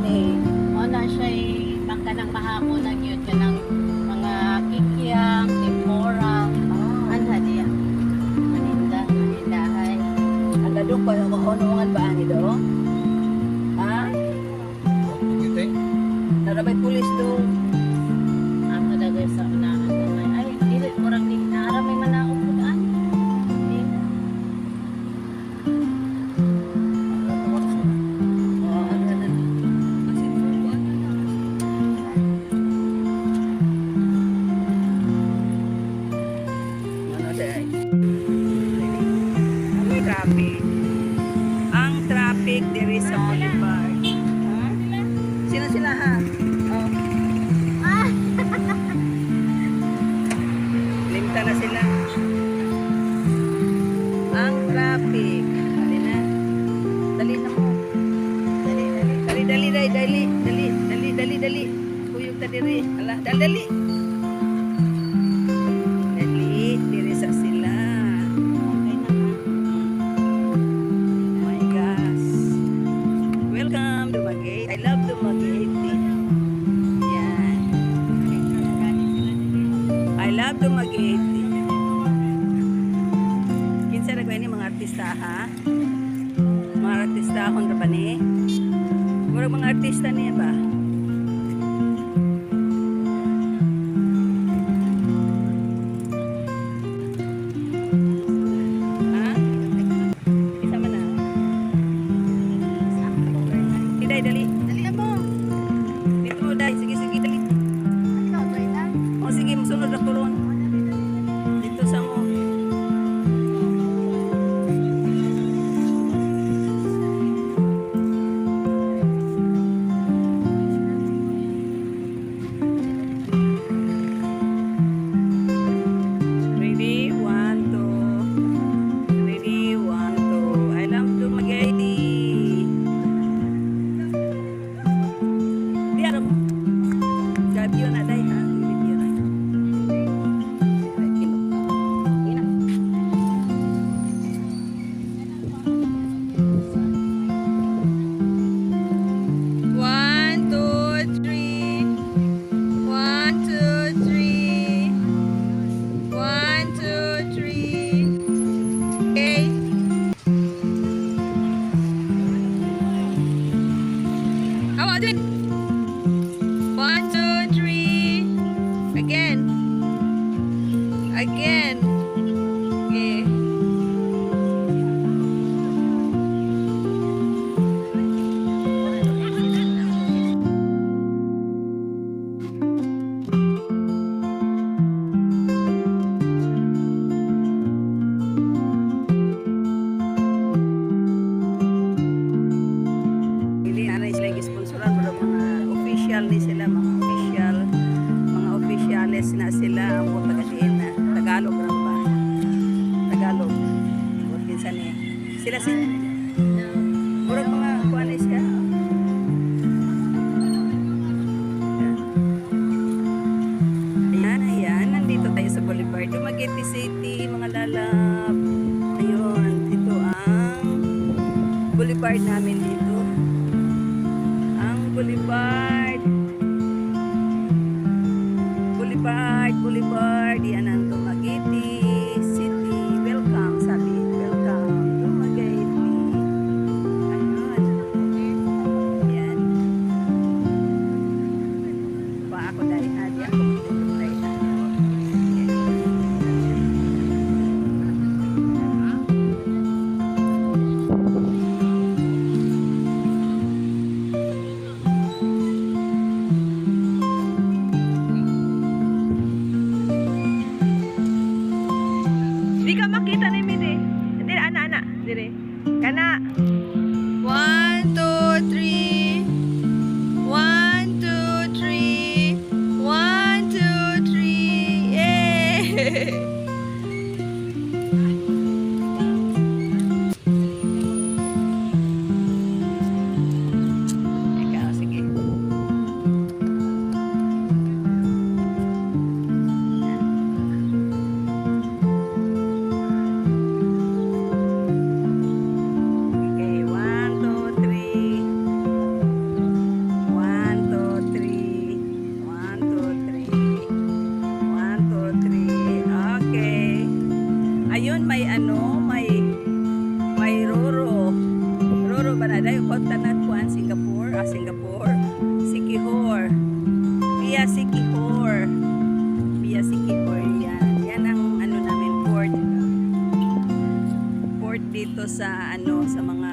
eh. Wala siya'y baka ng mahapon na yun ka ng mga kikiam, tempura, anha diya. Manindahay. Ang dadok pa yung kahunungan ba ang ito? Ha? Narabay pulis doon. Ako dagay sa unahan gamay. Ay, dili murag di naramay man ako pudaan. Oh, ano na. Ano day? Ang traffic. Ang traffic diri sa Boulevard. Ha? Sino sila ha? Oh. Limta na sila. Ang traffic. Dali na. Dali na mo. Dali, dali. Dali, dali, dali, dali. Dali, dali, dali, dali. Kuyog ta diri. Ala, dali, dali. Dali, diri sa sila. Oh my gosh. Welcome to Dumaguete. I love Dumaguete. Yan. I love Dumaguete. Kinsa na ni mga artista ha? Mga artista akong ba ni? Murag mga artista niya ba? Ha? Isa man na. Iday, dali. Dali na mo. Dito mo, day. Sige, sige, dali. O, sige, masunod ako ron. Dito sa mo. Ready? 1, 2. Ready? 1, 2. I love Dumaguete. Di alam mo. Gabi yun na, day, ha? Video na. Ina. One, two, three. 1, 2, 3. 1, 2, 3. Okay. How about it? 1, 2, 3. Again. Again. Okay. Hindi, anay sila yung sponsoran para mga Sikihor. Via Sikihor. Via Sikihor. Yan. Yan ang ano namin port. Port dito sa ano sa mga